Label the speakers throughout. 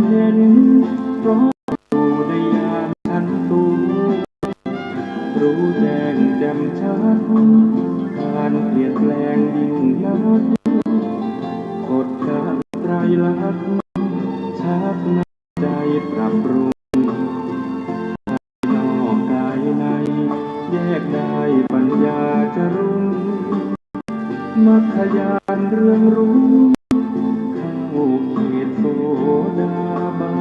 Speaker 1: เห็นเพราะอยู่ในยามฉันตูรู้แจ้งแจ่มชัดการเปลี่ยนแปลงยิ่งนักกฎการไตรลักษณ์ชักนำใจปรับปรุงนอกกายในแยกได้ปัญญาจะรุ่งมัคคยานเรื่องรู้เข้าเขตโสดาบัน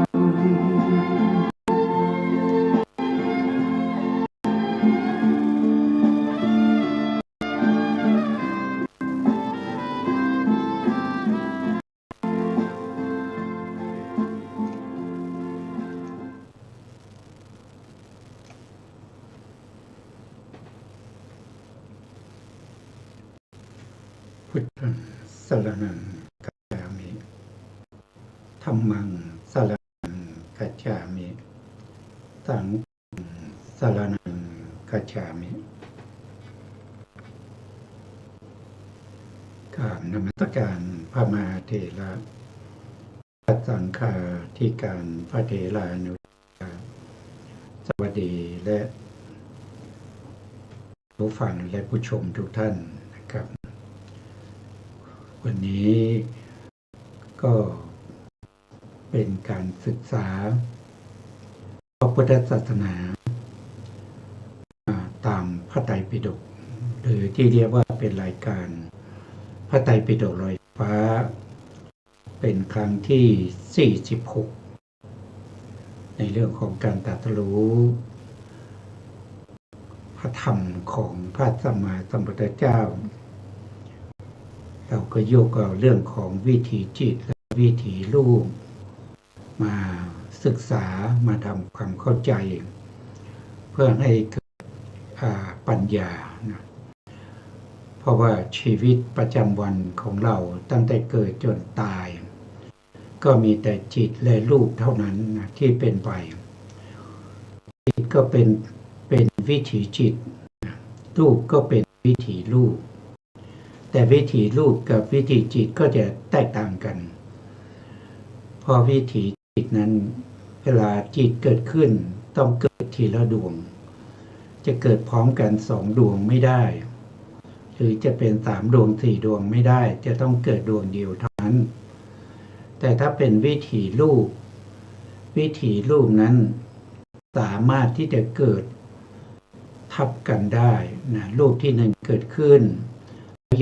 Speaker 2: พุทธังสรณังคัจฉามิธัมมังสรณังคัจฉามิสังฆังสรณังคัจฉามิกราบนมัสการพระมหาเถระพระสังฆาธิการพระเถรานุเถระสวัสดีและผู้ฟังและผู้ชมทุกท่านนะครับวันนี้ก็เป็นการศึกษาพระพุทธศาสนาตามพระไตรปิฎกหรือที่เรียกว่าเป็นรายการพระไตรปิฎกลอยฟ้าเป็นครั้งที่46ในเรื่องของการตรัสรู้พระธรรมของพระสัมมาสัมพุทธเจ้าเราก็ยกเอาเรื่องของวิถีจิตและวิถีรูปมาศึกษามาทำความเข้าใจเพื่อให้เกิดปัญญานะเพราะว่าชีวิตประจำวันของเราตั้งแต่เกิดจนตายก็มีแต่จิตและรูปเท่านั้นนะที่เป็นไปจิตก็เป็นวิถีจิตรูปก็เป็นวิถีรูปแต่วิถีรูปกับวิถีจิตก็จะแตกต่างกันเพราะวิถีจิตนั้นเวลาจิตเกิดขึ้นต้องเกิดทีละดวงจะเกิดพร้อมกัน2 ดวงไม่ได้หรือจะเป็น3 ดวง4 ดวงไม่ได้จะต้องเกิดดวงเดียวเท่านั้นแต่ถ้าเป็นวิถีรูปนั้นสามารถที่จะเกิดทับกันได้นะรูปที่1เกิดขึ้น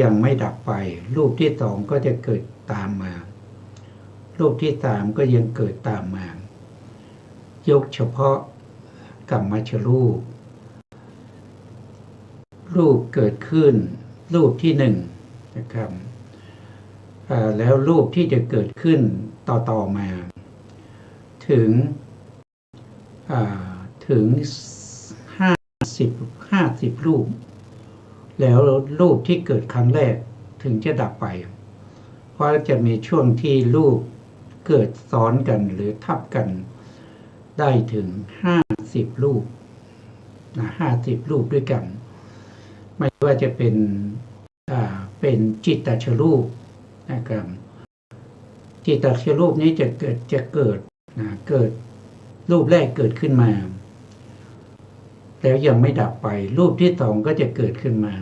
Speaker 2: ยังไม่ดับไปรูปที่2ก็จะเกิดตามมารูปที่3ก็ยังเกิดตามมายกเฉพาะกัมมัชรูปเกิดขึ้นรูปที่1นะครับแล้วรูปที่จะเกิดขึ้นต่อมาถึง50รูปแล้วรูปที่เกิดครั้งแรกถึงจะดับไปเพราะจะมีช่วงที่รูปเกิดซ้อนกันหรือทับกันได้ถึง50รูปนะ50รูปด้วยกันไม่ว่าจะเป็นจิตตชรูปนะครับจิตตชรูปนี้จะเกิดรูปแรกเกิดขึ้นมาแล้วยังไม่ดับไปรูปที่2ก็จะเกิดขึ้นมา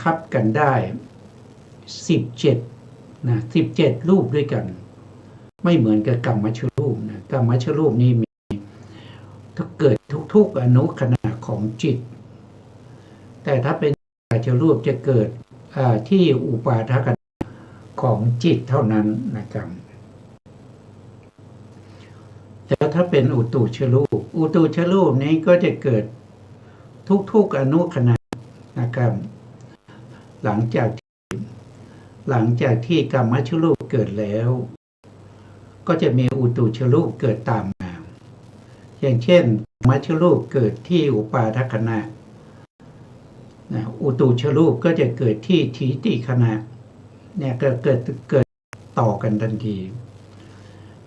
Speaker 2: ทับกันได้17นะ17รูปด้วยกันไม่เหมือนกับกัมมัชรูปนะกัมมัชรูปนี้มีเกิดทุกอนุขณะของจิตแต่ถ้าเป็นกัมมัชรูปจะเกิดที่อุปาทขณะของจิตเท่านั้นนะครับแล้วถ้าเป็นอุตุชรูปนี้ก็จะเกิดทุกอนุขณะนะครับหลังจากที่กัมมัชรูปเกิดแล้วก็จะมีอุตุชรูปเกิดตามมาอย่างเช่นกัมมัชรูปเกิดที่อุปาทขณะอุตุชรูปก็จะเกิดที่ถีติขณะเนี่ยก็เกิดต่อกันทันที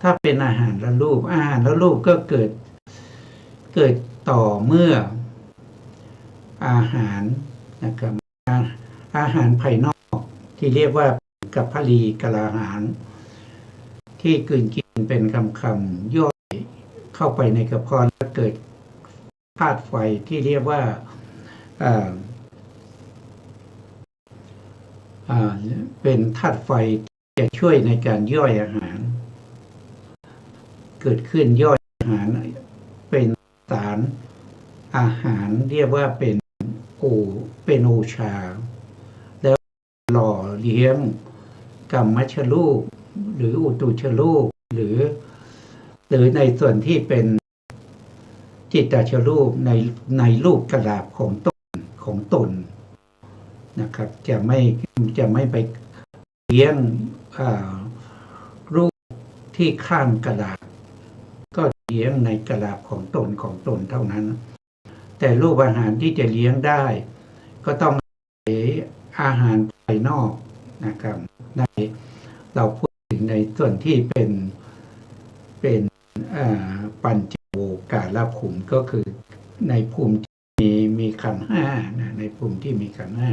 Speaker 2: ถ้าเป็นอาหารและรูปก็เกิดต่อเมื่ออาหารนะครับอาหารภายนอกที่เรียกว่ากัปพลีกลาหาร ที่กลืนกินเป็นคำๆย่อยเข้าไปในกระเพาะแล้วเกิดธาตุไฟที่เรียกว่าเป็นธาตุไฟจะช่วยในการย่อยอาหารเกิดขึ้นย่อยอาหารเป็นสารอาหารเรียกว่าเป็นโอชาแล้วหล่อเลี้ยงกัมมัชรูปหรืออุตุชรูปหรือในส่วนที่เป็นจิตตชรูปในรูปกระดาษของตนนะครับจะไม่ไปเลี้ยงรูปที่ข้างกระดาษก็เลี้ยงในกระดาษของตนเท่านั้นแต่รูปอาหารที่จะเลี้ยงได้ก็ต้องอาหารภายนอกนะครับในเราพูดถึงในส่วนที่เป็นปัญจโวการภูมิก็คือในภูมิที่มีขันธ์ห้านะในภูมิที่มีขันธ์ห้า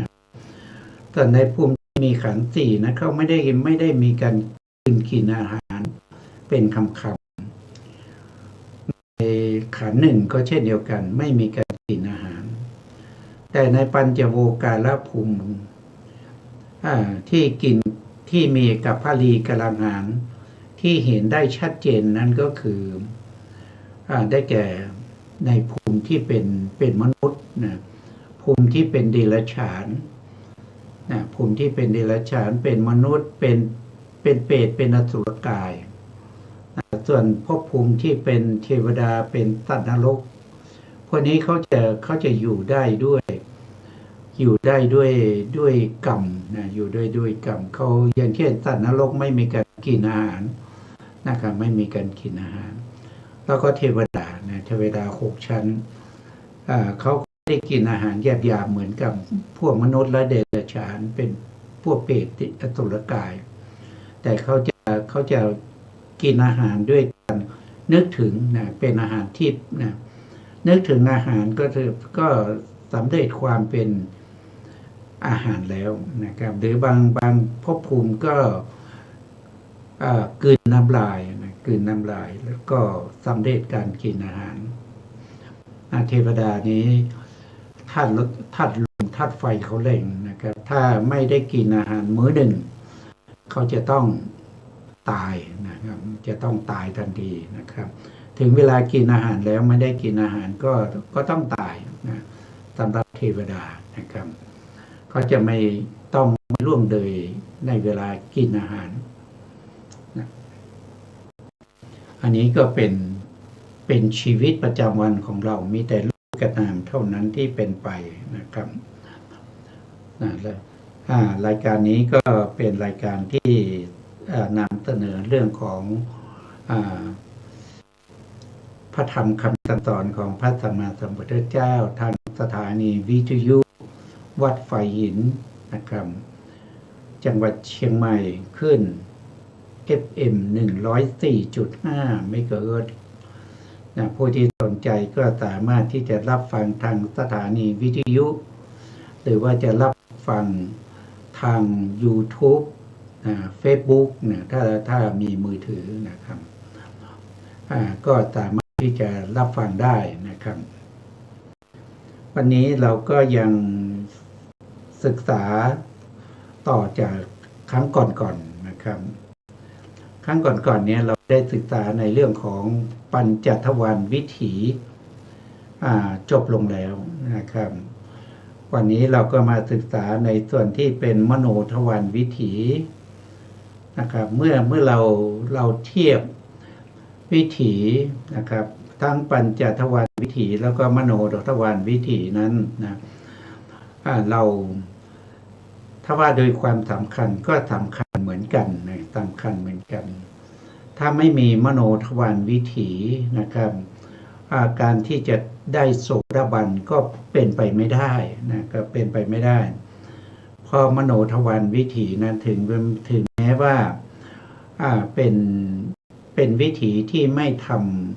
Speaker 2: แต่ในภูมิที่มีขันธ์สี่นะเขาไม่ได้มีการกินอาหารเป็นคำในขันธ์หนึ่งก็เช่นเดียวกันไม่มีการกินอาหารแต่ในปัญจโวการภูมิที่กินที่มีกับพลีกำลังอาหารที่เห็นได้ชัดเจนนั้นก็คือได้แก่ในภูมิที่เป็นมนุษย์นะภูมิที่เป็นเดรัจฉานนะภูมิที่เป็นเดรัจฉานเป็นมนุษย์เป็นเปรตเป็นอสุรกายนะส่วนภพภูมิที่เป็นเทวดาเป็นสัตว์นรกพวกนี้เขาจะอยู่ได้ด้วยกรรมนะอยู่ด้วยกรรมเขาอย่างเช่นสัตว์นรกไม่มีการกินอาหารนะครับไม่มีการกินอาหารแล้วก็เทวดานะเทวดา6 ชั้นเขาได้กินอาหารหยาบๆเหมือนกับพวกมนุษย์และเดรัจฉานเป็นพวกเปรตอสุรกายแต่เขาจะกินอาหารด้วยการนึกถึงนะเป็นอาหารทิพย์นะนึกถึงอาหารก็สำเร็จความเป็นอาหารแล้วนะครับหรือบางภพภูมิก็กลืนน้ำลายนะกลืนน้ำลายแล้วก็สำเร็จการกินอาหารเทวดานี้ธาตุลมธาตุไฟเขาเร่งนะครับถ้าไม่ได้กินอาหารมื้อหนึ่งเขาจะต้องตายนะครับจะต้องตายทันทีนะครับถึงเวลากินอาหารแล้วไม่ได้กินอาหารก็ต้องตายนะสำหรับเทวดานะครับเขาจะไม่ต้องร่วงเลยในเวลากินอาหารนะอันนี้ก็เป็นชีวิตประจำวันของเรามีแต่รูปกับนามเท่านั้นที่เป็นไปนะครับแล้วรายการนี้ก็เป็นรายการที่นำเสนอเรื่องของพระธรรมคำสอนของพระสัมมาสัมพุทธเจ้าทางสถานีวิทยุวัดไฟหินนะครับจังหวัดเชียงใหม่ขึ้น FM 104.5 เมกะเฮิรตซ์ผู้ที่สนใจก็สามารถที่จะรับฟังทางสถานีวิทยุหรือว่าจะรับฟังทาง YouTube Facebook นะถ้ามีมือถือนะครับก็สามารถที่จะรับฟังได้นะครับวันนี้เราก็ยังศึกษาต่อจากครั้งก่อนๆนะครับครั้งก่อนๆนี้เราได้ศึกษาในเรื่องของปัญจทวารวิถีจบลงแล้วนะครับวันนี้เราก็มาศึกษาในส่วนที่เป็นมโนทวารวิถีนะครับเมื่อเราเทียบวิถีนะครับทั้งปัญจทวารวิถีแล้วก็มโนทวารวิถีนั้นนะเราถ้าว่าโดยความสำคัญก็สำคัญเหมือนกันนะสำคัญเหมือนกันถ้าไม่มีมโนทวารวิถีนะครับการที่จะได้โสดาบันก็เป็นไปไม่ได้นะก็เป็นไปไม่ได้พอมโนทวารวิถีนั้นถึงแม้ว่าเป็นวิถีที่ไม่ท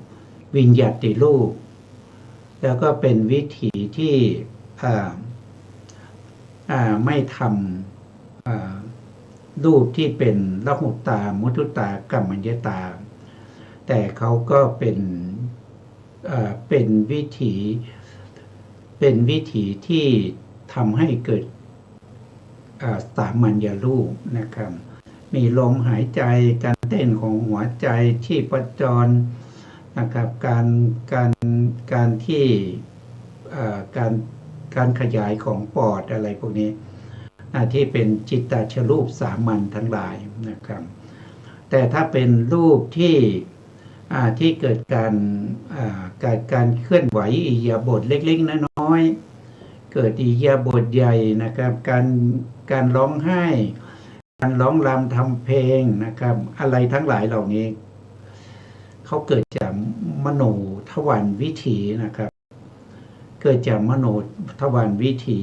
Speaker 2: ำวิญญัติรูปแล้วก็เป็นวิถีที่ไม่ทำ รูปที่เป็นละหุตามุทุตากัมมัญญตาแต่เขาก็เป็นวิถีที่ทำให้เกิดสามัญญรูปนะครับมีลมหายใจการเต้นของหัวใจชีพจรนะครับการที่การขยายของปอดอะไรพวกนี้ที่เป็นจิตตชรูปสามัญทั้งหลายนะครับแต่ถ้าเป็นรูปที่เกิดการเคลื่อนไหวอิริยาบถเล็กๆน้อยๆเกิดอิริยาบถใหญ่นะครับการร้องไห้การร้องรำทำเพลงนะครับอะไรทั้งหลายเหล่านี้เขาเกิดจากมโนทวารวิถีนะครับเกิดจากมโนทวารวิถี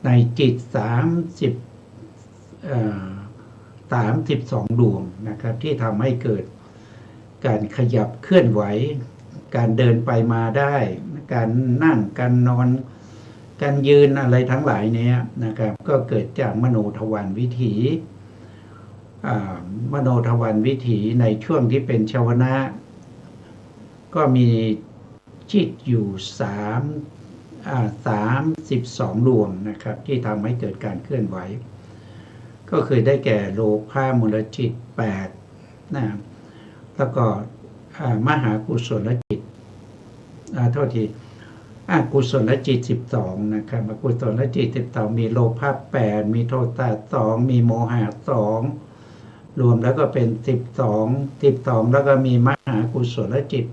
Speaker 2: ในจิต32 ดวงนะครับที่ทำให้เกิดการขยับเคลื่อนไหวการเดินไปมาได้การนั่งการนอนการยืนอะไรทั้งหลายนี้นะครับก็เกิดจากมโนทวารวิถีมโนทวารวิถีในช่วงที่เป็นชวนะก็มีจิตอยู่32 ดวงนะครับที่ทำให้เกิดการเคลื่อนไหวก็คือได้แก่โลภะมูลจิต8นะแล้วก็มหากุศลจิตกุศลจิต12นะครับกุศลจิต12มีโลภะ8มีโทสะ2มีโมหะ2รวมแล้วก็เป็น12แล้วก็มีมหากุศลจิต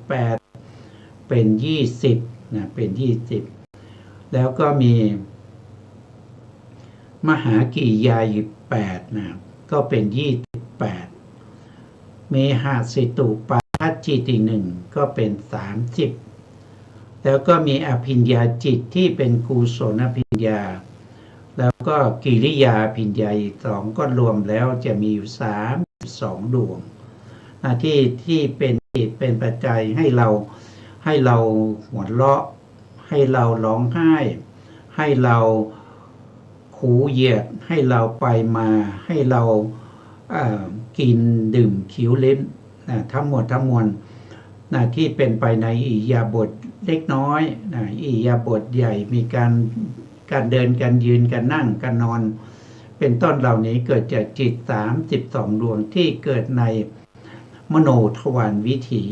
Speaker 2: 8เป็น20นะเป็น20แล้วก็มีมหากิริยาอีก8นะก็เป็น28มีหาสิตุปาทัจจิตอีก1ก็เป็น30แล้วก็มีอภิญญาจิตที่เป็นกุศลอภิญญาแล้วก็กิริยาอภิญญาอีก2ก็รวมแล้วจะมีอยู่32 ดวงที่เป็นจิตเป็นปัจจัยให้เราหัวเราะให้เราร้องไห้ให้เราหูเหยียดให้เราไปมาให้เรากินดื่มเคี้ยวลิ้มทั้งหมดทั้งมวลที่เป็นไปในอิริยาบถเล็กน้อยอิริยาบถใหญ่มีการเดินการยืนการนั่งการนอนเป็นต้นเหล่านี้เกิดจากจิต32 ดวงที่เกิดในมโนทวารวิถี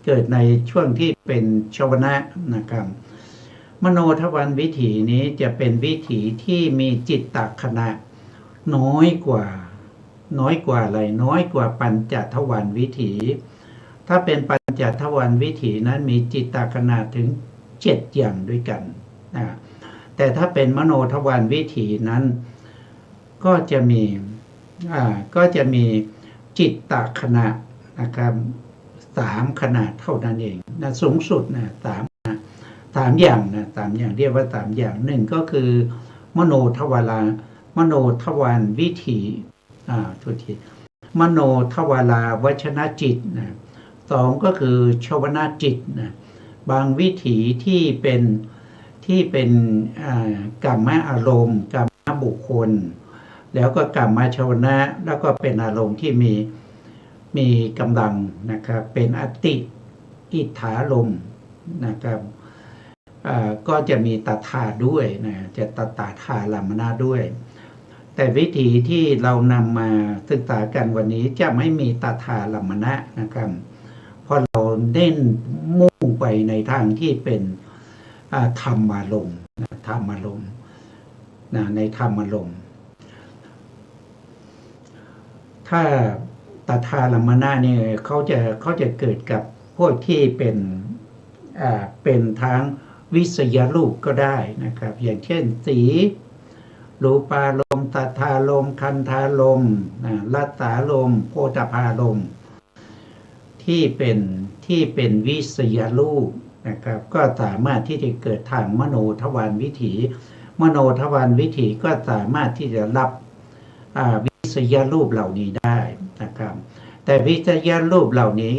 Speaker 2: เกิดในช่วงที่เป็นชวนะนะครับมโนทวารวิถีนี้จะเป็นวิถีที่มีจิตตขณะน้อยกว่าอะไรน้อยกว่าปัญจทวารวิถีถ้าเป็นปัญจทวารวิถีนั้นมีจิตตขณะถึง7 อย่างด้วยกันแต่ถ้าเป็นมโนทวารวิถีนั้นก็จะมีจิตตขณะนะครับ3 ขนาดเท่านั้นเองสูงสุด3 อย่างเรียกว่า3 อย่าง1ก็คือมโนทวารวิถีมโนทวาราวชนะจิต2ก็คือชวนาจิตบางวิถีที่เป็นกรรมอารมณ์กรรมบุคคลแล้วก็กรรมชวนะแล้วก็เป็นอารมณ์ที่มีกำลังนะครับเป็นอติอิทธารมณ์นะครับก็จะมีตถาด้วยจะตถาลัมมนะด้วยแต่วิธีที่เรานำมาศึกษากันวันนี้จะไม่มีตถาลัมมนะนะครับเพราะเราเน้นมุ่งไปในทางที่เป็นธรรมารมณ์ในธรรมารมณ์ถ้าตถาลัมมนะเนี่ยเขาจะเกิดกับพวกที่เป็นทางวิสยรูปก็ได้นะครับอย่างเช่นสีรูปารมณ์ตถารมณ์คันธารมณ์รัตตารมณ์โพธพารมณ์ที่เป็นวิสยรูปนะครับก็สามารถที่จะเกิดทางมโนทวารวิถีมโนทวารวิถีก็สามารถที่จะรับวิสยรูปเหล่านี้ได้นะครับแต่วิสยรูปเหล่านี้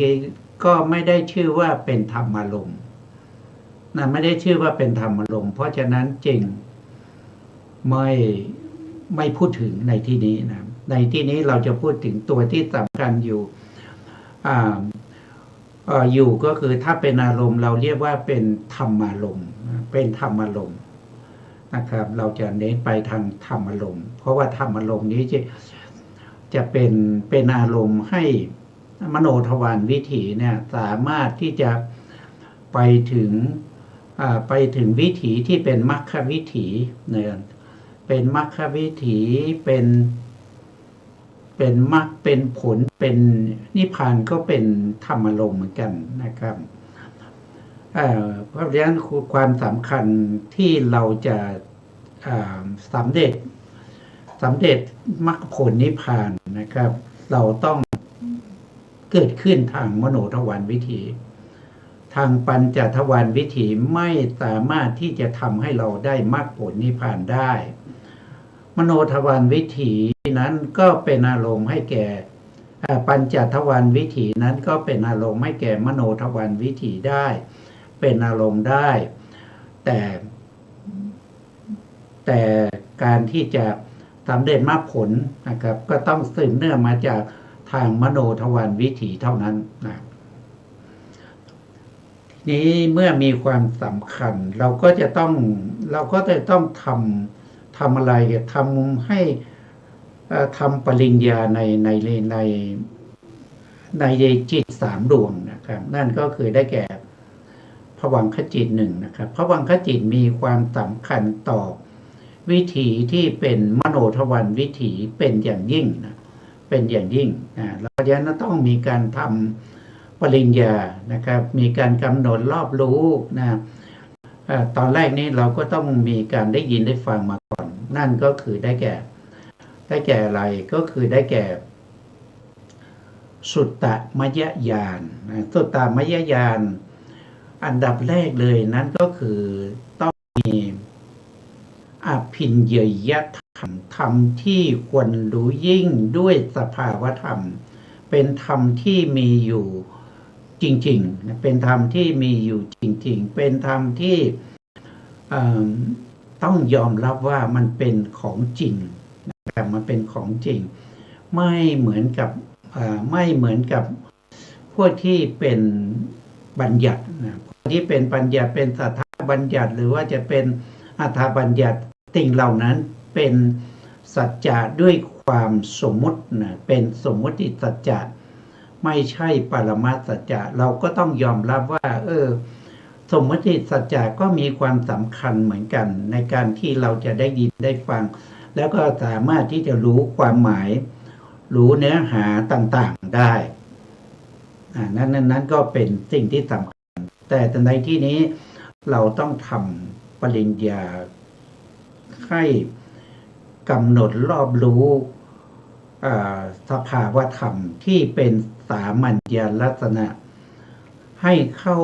Speaker 2: ก็ไม่ได้ชื่อว่าเป็นธรรมารมณ์ไม่ได้ชื่อว่าเป็นธรรมารมณ์เพราะฉะนั้นจึงไม่พูดถึงในที่นี้นะ ในที่นี้เราจะพูดถึงตัวที่สำคัญอยู่อยู่ก็คือถ้าเป็นอารมณ์เราเรียกว่าเป็นธรรมารมณ์เป็นธรรมารมณ์นะครับเราจะเน้นไปทางธรรมารมณ์เพราะว่าธรรมารมณ์นี้จะเป็นอารมณ์ให้มโนทวารวิถีเนี่ยสามารถที่จะไปถึงวิถีที่เป็นมรรควิถีเนี่ยเป็นมรรควิถีเป็นมรรคเป็นผลเป็นนิพพานก็เป็นธรรมารมณ์เหมือนกันนะครับเพราะฉะนั้นความสำคัญที่เราจะสำเร็จมรรคผลนิพพานนะครับเราต้องเกิดขึ้นทางมโนทวารวิถีทางปัญจทวารวิถีไม่สามารถที่จะทำให้เราได้มรรคผลนิพพานได้มโนทวารวิถีนั้นก็เป็นอารมณ์ให้แก่ปัญจทวารวิถีนั้นก็เป็นอารมณ์ให้แก่มโนทวารวิถีได้เป็นอารมณ์ได้แต่การที่จะสำเร็จมรรคผลนะครับก็ต้องสืบเนื่องมาจากทางมโนทวารวิถีเท่านั้นนะนี้เมื่อมีความสำคัญเราก็จะต้องทำอะไรทำให้ทำปริญญาในจิต3 ดวงนะครับนั่นก็คือได้แก่ภวังคจิต 1นะครับภวังคจิตมีความสำคัญต่อวิถีที่เป็นมโนทวารวิถีเป็นอย่างยิ่งนะเป็นอย่างยิ่งเราจะต้องมีการทำปริญญานะครับมีการกำหนดรอบรู้นะตอนแรกนี้เราก็ต้องมีการได้ยินได้ฟังมาก่อนนั่นก็คือได้แก่อะไรก็คือได้แก่สุตตมยญาณสุตตมยญาณอันดับแรกเลยนั้นก็คือต้องมีอภิญญยธรรมที่ควรรู้ยิ่งด้วยสภาวธรรมเป็นธรรมที่มีอยู่จริงๆเป็นธรรมที่มีอยู่จริงๆเป็นธรรมที่ต้องยอมรับว่ามันเป็นของจริงนะครับมันเป็นของจริงไม่เหมือนกับพวกที่เป็นบัญญัตินะที่เป็นบัญญัติเป็นสัทธาบัญญัติหรือว่าจะเป็นอัฏฐบัญญัติสิ่งเหล่านั้นเป็นสัจจะด้วยความสมมุตินะเป็นสมมุติสัจจะไม่ใช่ปรมัตถสัจจะเราก็ต้องยอมรับว่าสมมติสัจจะก็มีความสำคัญเหมือนกันในการที่เราจะได้ยินได้ฟังแล้วก็สามารถที่จะรู้ความหมายรู้เนื้อหาต่างๆได้นั้นก็เป็นสิ่งที่สำคัญแต่ในที่นี้เราต้องทำปริญญาให้กำหนดรอบรู้สภาวธรรมที่เป็นสามัญญลักษณะให้เข้า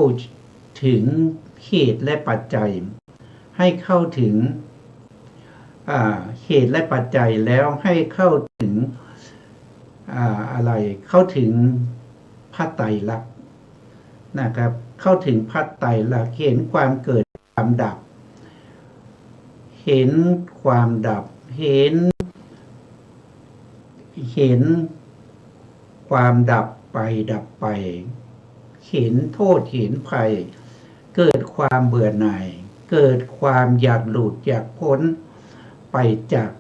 Speaker 2: ถึงเหตุและปัจจัยให้เข้าถึงเหตุและปัจจัยแล้วให้เข้าถึงเข้าถึงพระไตรลักษณ์นะครับเข้าถึงพระไตรลักษณ์เห็นความเกิดความดับเห็นความดับเห็นความดับไปดับไปเห็นโทษเห็นภัยเกิดความเบื่อหน่ายเกิดความอยากหลุดอยากพ้นไปจาก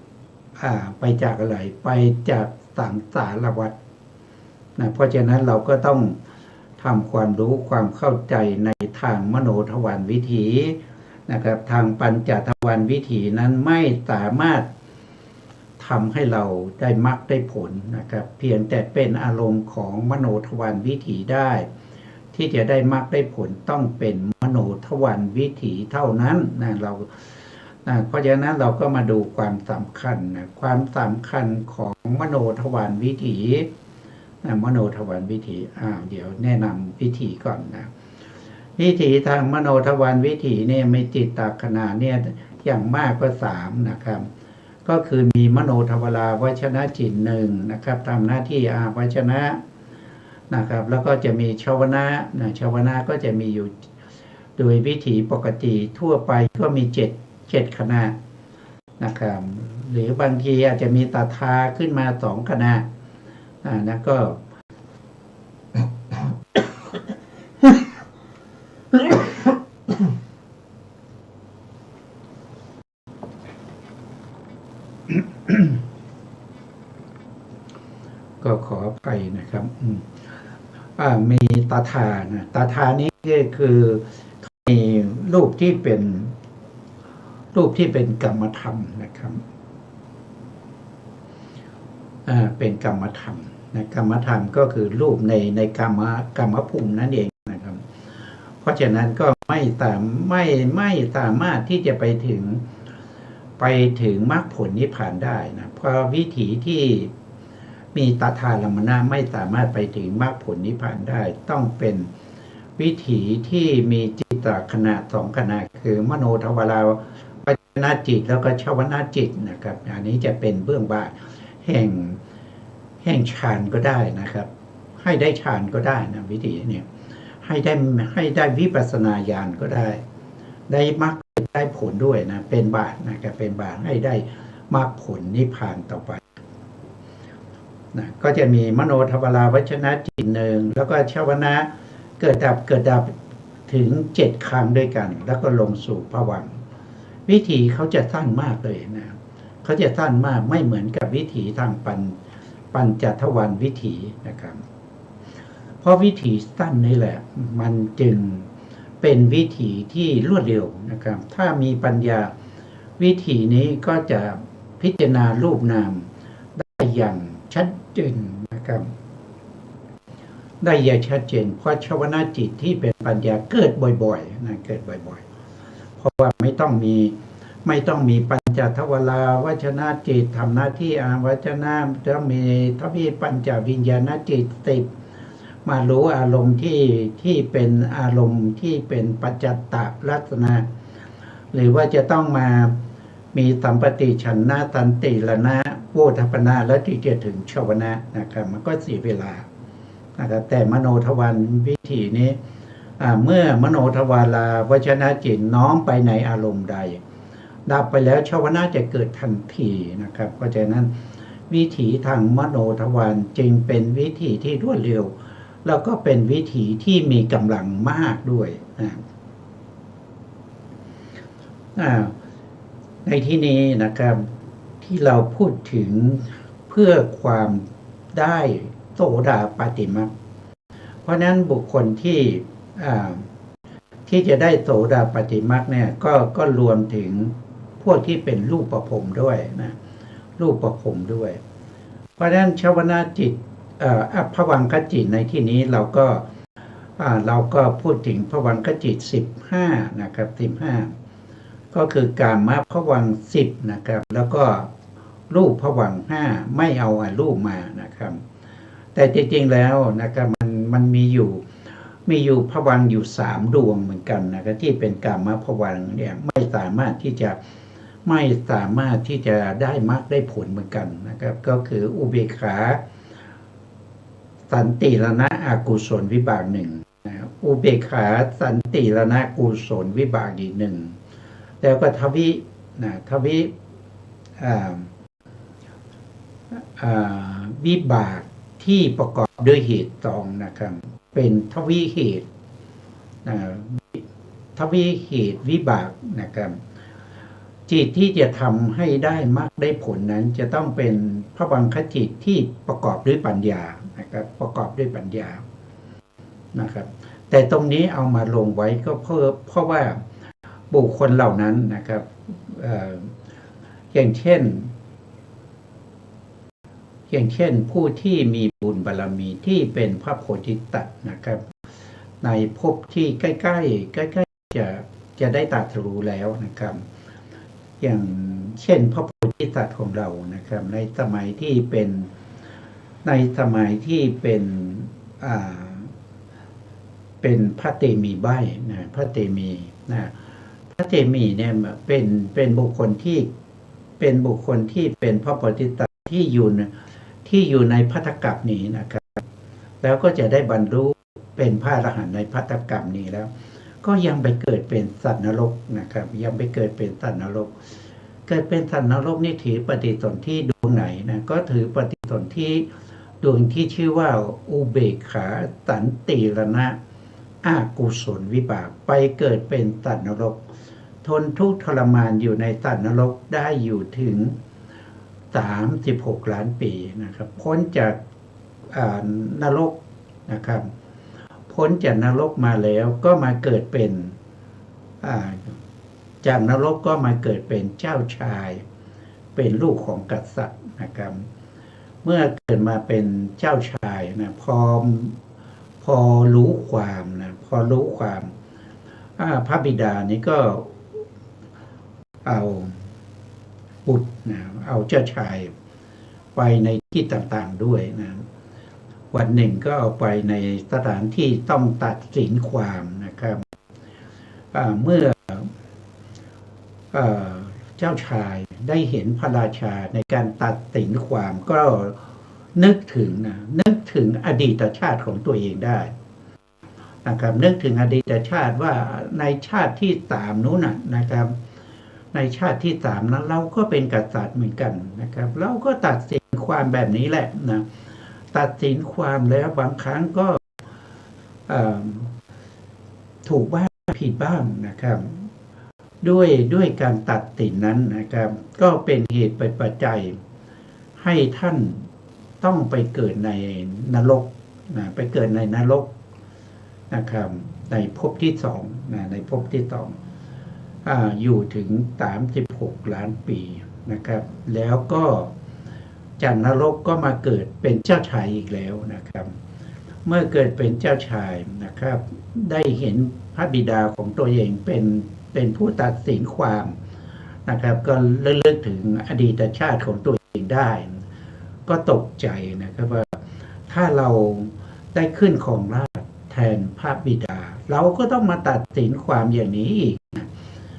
Speaker 2: อะไรไปจากสังสารวัฏนะเพราะฉะนั้นเราก็ต้องทำความรู้ความเข้าใจในทางมโนทวารวิถีนะครับทางปัญจทวารวิถีนั้นไม่สามารถทำให้เราได้มรรคได้ผลนะครับเพียงแต่เป็นอารมณ์ของมโนทวารวิถีได้ที่จะได้มรรคได้ผลต้องเป็นมโนทวารวิถีเท่านั้นนะเพราะฉะนั้นเราก็มาดูความสำคัญนะความสำคัญของมโนทวารวิถีมโนทวารวิถีเดี๋ยวแนะนำวิถีก่อนนะวิถีทางมโนทวารวิถีเนี่ยมีจิตตขณะเนี่ยอย่างมากก็3นะครับก็คือมีมโนทวาราวชนะจิต1นะครับทำหน้าที่วชนะนะครับแล้วก็จะมีชวนะชวนะก็จะมีอยู่โดยวิถีปกติทั่วไปก็มี7ขณะ นะครับ หรือบางทีอาจจะมีตาทาขึ้นมา2 ขณะนะก็ ก็ขออภัยนะครับมีตาทานะตาทานี้ก็คือมีรูปที่เป็นกรรมธรรมนะครับเป็นกรรมธรรมนะกรรมธรรมก็คือรูปในกรรมภูมินั่นเองนะครับ เพราะฉะนั้นก็ไม่สามารถที่จะไปถึงมรรคผลนิพพานได้นะเพราะวิถีที่มีตถาลมนะไม่สามารถไปถึงมรรคผลนิพพานได้ต้องเป็นวิถีที่มีจิตตขณะ2 ขณะคือมโนทวารวัจนจิตแล้วก็ชวนาจิตนะครับอันนี้จะเป็นเบื้องบานแห่งฌานก็ได้นะครับให้ได้ฌานก็ได้นะวิถีเนี่ยให้ได้วิปัสสนาญาณก็ได้มรรคได้ผลด้วยนะเป็นบาตนะครับเป็นบาตให้ได้มรรคผลนิพพานต่อไปนะก็จะมีมโนทวารวัชนะจิต1แล้วก็ชวนะเกิดดับถึง7 ครั้งด้วยกันแล้วก็ลงสู่ภวังค์วิถีเขาจะสั้นมากเลยนะเขาจะสั้นมากไม่เหมือนกับวิถีทางปัญจทวารวิถีนะครับเพราะวิถีสั้นนี่แหละมันจึงเป็นวิถีที่รวดเร็วนะครับถ้ามีปัญญาวิถีนี้ก็จะพิจารณารูปนามได้อย่างชัดเจนนะครับได้อย่างชัดเจนเพราะชวนาจิตที่เป็นปัญญาเกิดบ่อยๆนะเกิดบ่อยๆเพราะว่าไม่ต้องมีปัญจทวารวัชนะจิตทำหน้าที่อาวัชนะจะมีทวีปัญจวิญญาณจิต10มารู้อารมณ์ที่เป็นอารมณ์ที่เป็นปัจจัตตลักษณะหรือว่าจะต้องมามีสัมปติฉันนะตันติละนะโวทัปนะแล้วที่จะถึงชวนะนะครับมันก็เสียเวลานะครับแต่มโนทวารวิถีนี้เมื่อมโนทวารวัชนะจิตน้อมไปในอารมณ์ใดดับไปแล้วชวนะจะเกิดทันทีนะครับเพราะฉะนั้นวิถีทางมโนทวารจึงเป็นวิถีที่รวดเร็วแล้วก็เป็นวิถีที่มีกำลังมากด้วยในที่นี้นะครับที่เราพูดถึงเพื่อความได้โสดาปัตติมรรคเพราะนั้นบุคคลที่จะได้โสดาปัตติมรรคเนี่ยก็รวมถึงพวกที่เป็นรูปประพรหมด้วยนะรูปประพรหมด้วยเพราะฉะนั้นชวนาจิตภวังคจิตในที่นี้เราก็พูดถึงภวังคจิต15นะครับ15ก็คือการมาภวังค์10นะครับแล้วก็รูปภวังค์5ไม่เอารูปมานะครับแต่จริงๆแล้วนะครับมันมีอยู่ภวังค์อยู่3 ดวงเหมือนกันนะครับที่เป็นกามภวังค์เนี่ยไม่สามารถที่จะได้มรรคได้ผลเหมือนกันนะครับก็คืออุเบกขาสันติรณะอกุศลวิบาก1อุเบกขาสันติรณะกุศลวิบากอีก1แล้วก็ทวิวิบากที่ประกอบด้วยเหตุ2นะครับเป็นทวิเหตุวิบากนะครับจิตที่จะทำให้ได้มรรคได้ผลนั้นจะต้องเป็นภวังคจิตที่ประกอบด้วยปัญญานะครับประกอบด้วยปัญญานะครับแต่ตรงนี้เอามาลงไว้ก็เพราะว่าบุคคลเหล่านั้นนะครับอย่างเช่นผู้ที่มีบุญบารมีที่เป็นพระโพธิสัตว์นะครับในภพที่ใกล้จะได้ตรัสรู้แล้วนะครับอย่างเช่นพระโพธิสัตว์ของเรานะครับในสมัยที่เป็นพระเตมีใบ้นะพระเตมีนะพระเตมีเนี่ยเป็นบุคคลที่เป็นพระโพธิสัตว์ที่อยู่ในภัตตกัปนี้นะครับแล้วก็จะได้บรรลุเป็นพระอรหันต์ในภัตตกัปนี้แล้วก็ยังไปเกิดเป็นสัตว์นรกนะครับยังไปเกิดเป็นสัตว์นรก เกิดเป็นสัตว์นรกนี่ถือปฏิสนธิดวงไหนนะก็ถือปฏิสนธิดวงที่ชื่อว่าอุเบกขาสันติรณะอากุศลวิบากไปเกิดเป็นสัตว์นรกทนทุกข์ทรมานอยู่ในสัตว์นรกได้อยู่ถึง36 ล้านปีนะครับพ้นจากนรกนะครับพ้นจากนรกมาแล้วก็มาเกิดเป็นจากนรกก็มาเกิดเป็นเจ้าชายเป็นลูกของกษัตริย์นะครับเมื่อเกิดมาเป็นเจ้าชายนะพอรู้ความนะพอรู้ความพระบิดานี่ก็เอาบุตรนะเอาเจ้าชายไปในที่ต่างๆด้วยนะวันหนึ่งก็เอาไปในสถานที่ต้องตัดสินความนะครับเมื่อเจ้าชายได้เห็นพระราชาในการตัดสินความก็นึกถึงอดีตชาติของตัวเองได้นะครับนึกถึงอดีตชาติว่าในชาติที่3นู้นนะครับในชาติที่3นั้นเราก็เป็นกษัตริย์เหมือนกันนะครับเราก็ตัดสินความแบบนี้แหละนะตัดสินความแล้วบางครั้งก็ถูกบ้างผิดบ้างนะครับด้วยการตัดสินนั้นนะครับก็เป็นเหตุปัจจัยให้ท่านต้องไปเกิดในนรกนะไปเกิดในนรกนะครับในภพที่2นะในภพที่2อยู่ถึง36 ล้านปีนะครับแล้วก็จากนรกก็มาเกิดเป็นเจ้าชายอีกแล้วนะครับเมื่อเกิดเป็นเจ้าชายนะครับได้เห็นพระบิดาของตัวเองเป็นผู้ตัดสินความนะครับก็เลิกถึงอดีตชาติของตัวเองได้ก็ตกใจนะครับว่าถ้าเราได้ขึ้นครองราชย์แทนพระบิดาเราก็ต้องมาตัดสินความอย่างนี้อีก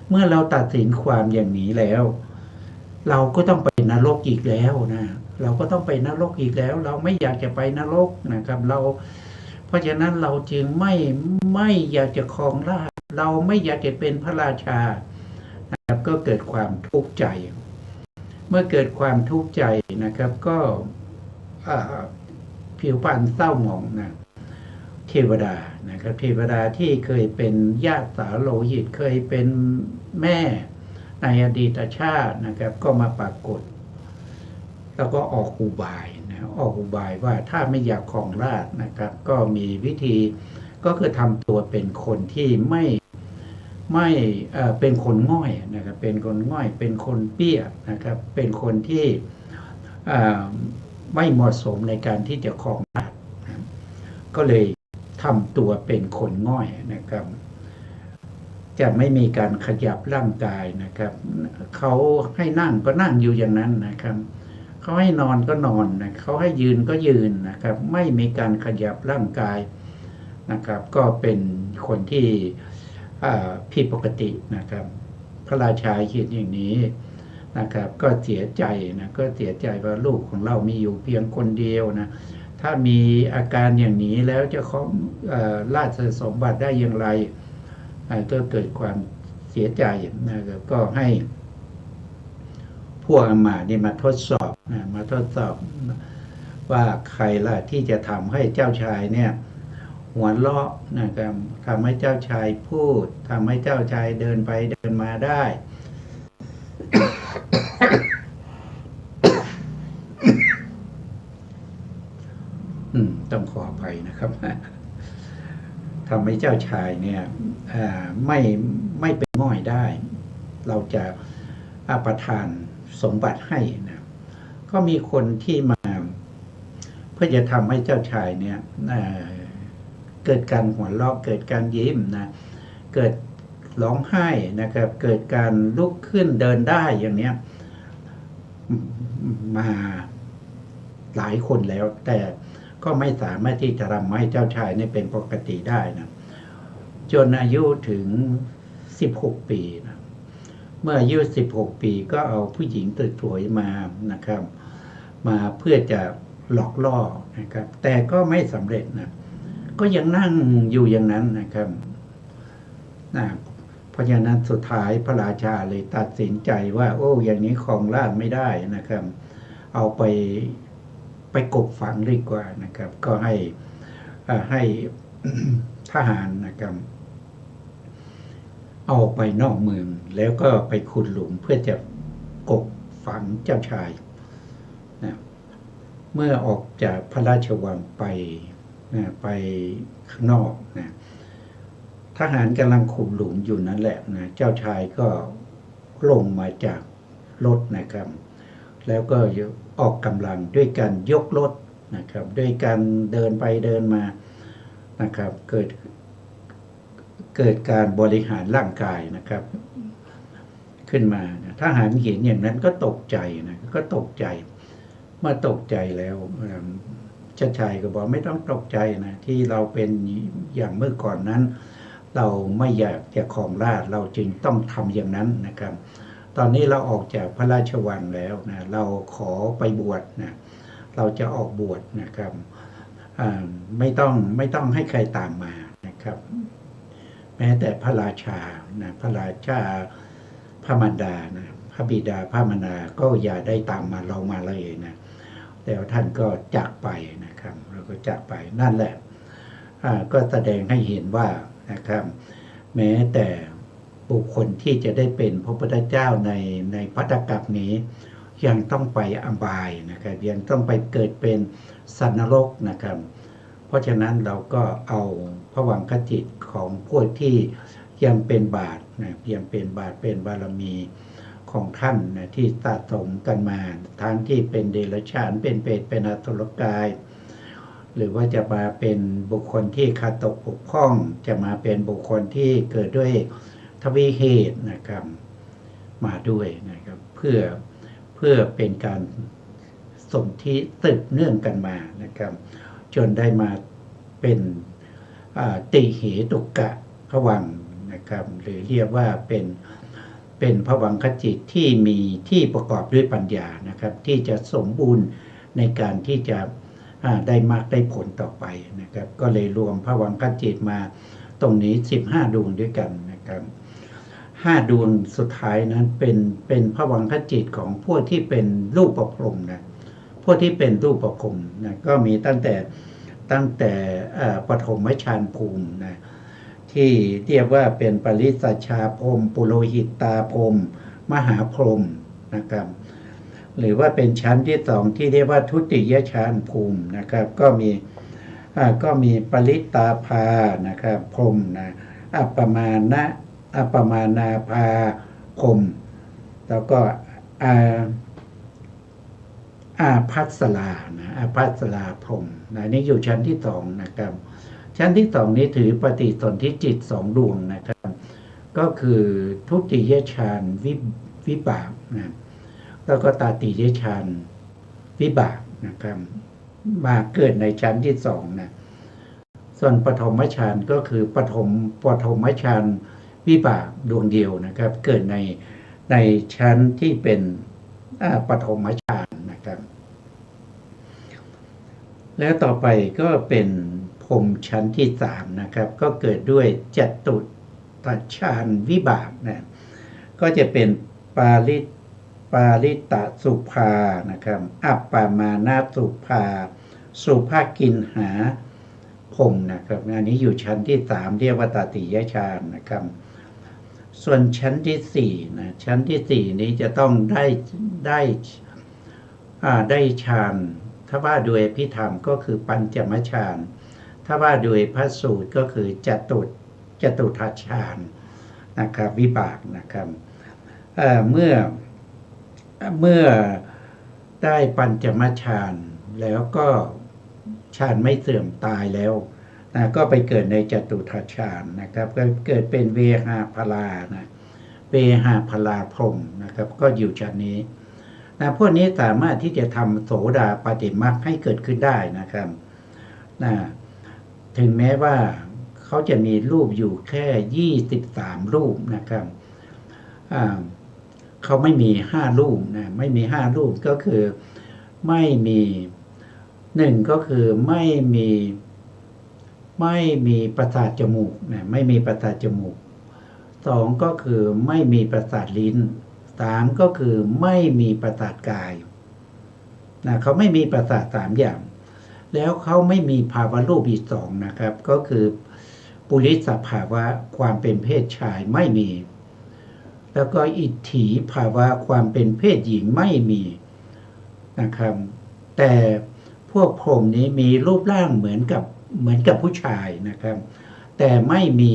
Speaker 2: เมื่อเราตัดสินความอย่างนี้แล้วเราก็ต้องไปนรกอีกแล้วนะเราก็ต้องไปนรกอีกแล้วเราไม่อยากจะไปนรกนะครับเพราะฉะนั้นเราจึงไม่อยากจะครองราชย์เราไม่อยากจะเป็นพระราชานะครับก็เกิดความทุกข์ใจเมื่อเกิดความทุกข์ใจนะครับก็ผิวพรรณเศร้าหมองนะเทวดานะครับเทวดาที่เคยเป็นญาติสาโลหิตเคยเป็นแม่ในอดีตชาตินะครับก็มาปรากฏแล้วก็ออกอุบายว่าถ้าไม่อยากครองราชย์นะครับก็มีวิธีก็คือทำตัวเป็นคนที่ไม่เป็นคนง่อยนะครับเป็นคนง่อยเป็นคนเปี้ยนะครับเป็นคนที่ไม่เหมาะสมในการที่จะครองราชย์ก็เลยทำตัวเป็นคนง่อยนะครับจะไม่มีการขยับร่างกายนะครับเขาให้นั่งก็นั่งอยู่อย่างนั้นนะครับเขาให้นอนก็นอนนะเขาให้ยืนก็ยืนนะครับไม่มีการขยับร่างกายนะครับก็เป็นคนที่ผิดปกตินะครับพระราชาเห็นอย่างนี้นะครับก็เสียใจว่าลูกของเรามีอยู่เพียงคนเดียวนะถ้ามีอาการอย่างนี้แล้วจะของราชสมบัติได้อย่างไรก็เกิดความเสียใจนะครับก็ให้พวกอมานี่มาทดสอบว่าใครล่ะที่จะทำให้เจ้าชายเนี่ยหัวเราะนะครับทำให้เจ้าชายพูดทำให้เจ้าชายเดินไปเดินมาได้ ต้องขออภัยนะครับทำให้เจ้าชายเนี่ยไม่เป็นง่อยได้เราจะประทานสมบัติให้นะก็มีคนที่มาเพื่อจะทำให้เจ้าชายเนี่ยเกิดการหัวเราะเกิดการยิ้มนะเกิดร้องไห้นะครับเกิดการลุกขึ้นเดินได้อย่างเนี้ยมาหลายคนแล้วแต่ก็ไม่สามารถที่จะทำให้เจ้าชายนี่เป็นปกติได้นะจนอายุถึง16 ปีนะเมื่ออายุ16 ปีก็เอาผู้หญิงสวยๆมานะครับมาเพื่อจะหลอกล่อนะครับแต่ก็ไม่สำเร็จนะก็ยังนั่งอยู่อย่างนั้นนะครับพ เพราะฉะนั้นสุดท้ายพระราชาเลยตัดสินใจว่าโอ้อย่างนี้ครองราชย์ไม่ได้นะครับ เอาไปกบฝังดีกว่านะครับ ก็ให้ทหารนะครับเอาไปนอกเมืองแล้วก็ไปขุดหลุมเพื่อจะกบฝังเจ้าชายนะเมื่อออกจากพระราชวังไปข้างนอกนะทหารกำลังขุดหลุมอยู่นั่นแหละนะเจ้าชายก็ลงมาจากรถนะครับ แล้วก็ออกกำลังด้วยการยกรถนะครับด้วยการเดินไปเดินมานะครับเกิดการบริหารร่างกายนะครับขึ้นมาทหารเห็นอย่างนั้นก็ตกใจนะก็ตกใจเมื่อตกใจแล้วเจ้าชายก็บอกไม่ต้องตกใจนะที่เราเป็นอย่างเมื่อก่อนนั้นเราไม่อยากจะครองราชย์เราจึงต้องทำอย่างนั้นนะครับตอนนี้เราออกจากพระราชวังแล้วนะเราขอไปบวชนะเราจะออกบวชนะครับไม่ต้องให้ใครตามมานะครับแม้แต่พระราชานะพระราชาพระมารดานะพระบิดาพระมารดาก็อย่าได้ตามมาเรามาเลยนะแล้วท่านก็จากไปนะครับแล้วก็จากไปนั่นแหละก็แสดงให้เห็นว่านะครับแม้แต่บุคคลที่จะได้เป็นพระพุทธเจ้าในภัตตกัปนี้ยังต้องไปอบายนะครับยังต้องไปเกิดเป็นสัตว์นรกนะครับเพราะฉะนั้นเราก็เอาภวังคจิตของพวกที่ยังเป็นบาตรนะยังเป็นบาตรเป็นบารมีของท่านนะที่สะสมกันมาทั้งที่เป็นเดรัจฉานเป็นเปรตเป็นอสุรกายหรือว่าจะมาเป็นบุคคลที่ขาดตกบกพร่องจะมาเป็นบุคคลที่เกิดด้วยทวีเหตุนะครับมาด้วยนะครับเพื่อเป็นการสมที่สืบเนื่องกันมานะครับจนได้มาเป็นติเหตุกะภวังค์นะครับหรือเรียกว่าเป็นภวังคจิตที่มีที่ประกอบด้วยปัญญานะครับที่จะสมบูรณ์ในการที่จะได้มากได้ผลต่อไปนะครับก็เลยรวมภวังคจิตมาตรงนี้15ดวงด้วยกันนะครับ5ดวงสุดท้ายนั้นเป็นภวังคจิตของพวกที่เป็นรูปประพรหมนะพวกที่เป็นรูปประพรหมนะก็มีตั้งแต่ปฐมฌานภูมินะที่เรียกว่าเป็นปริสัชชาพรหมปุโรหิตตาพรหมมหาพรหมนะครับหรือว่าเป็นชั้นที่สองที่เรียกว่าทุติยฌานภูมินะครับก็มีปริตาภานะครับพรหมนะอัปปมานาภาพรหมแล้วก็อาภัสรานะอาภัสราพรหมนะนี่อยู่ชั้นที่สองนะครับชั้นที่สองนี้ถือปฏิสนธิจิต2ดวงนะครับก็คือทุติยฌานวิบากนะแล้วก็ตติยฌานวิบากนะครับมาเกิดในชั้นที่สองนะส่วนปฐมฌานก็คือปฐมฌานวิบากดวงเดียวนะครับเกิดในชั้นที่เป็นปฐมฌานนะครับแล้วต่อไปก็เป็นพรหมชั้นที่3นะครับก็เกิดด้วยจตุตฌานวิบากนะก็จะเป็นปาริตสุภานะครับอัปปมานาสุภาสุภากินหาพรหมนะครับอันนี้อยู่ชั้นที่3เรียกว่าตติยฌานนะครับส่วนชั้นที่4นะชั้นที่4นี้จะต้องได้ฌานถ้าว่าโดยพิธรรมก็คือปัญจมฌานถ้าว่าโดยพระสูตรก็คือจตุทัชฌานนะครับวิบากนะครับเมื่อได้ปัญจมฌานแล้วก็ฌานไม่เสื่อมตายแล้วนะก็ไปเกิดในจตุทัชฌานนะครับก็เกิดเป็นเวหาพลานะเวหาพลาพรหมนะครับก็อยู่ชั้นนี้นะพวกนี้สามารถที่จะทำโสดาปัตติมรรคให้เกิดขึ้นได้นะครับนะถึงแม้ว่าเขาจะมีรูปอยู่แค่23รูปนะครับเขาไม่มี5รูปนะไม่มี5รูปก็คือไม่มี1ก็คือไม่มีประสาทจมูกนะไม่มีประสาทจมูก 2ก็คือไม่มีประสาทลิ้น3ก็คือไม่มีประสาทกายเขาไม่มีประสาท3อย่างแล้วเขาไม่มีภาวะรูปอีก2นะครับก็คือปุริสภาวะความเป็นเพศชายไม่มีแล้วก็อิทธิภาวะความเป็นเพศหญิงไม่มีนะครับแต่พวกพรหมนี้มีรูปร่างเหมือนกับผู้ชายนะครับแต่ไม่มี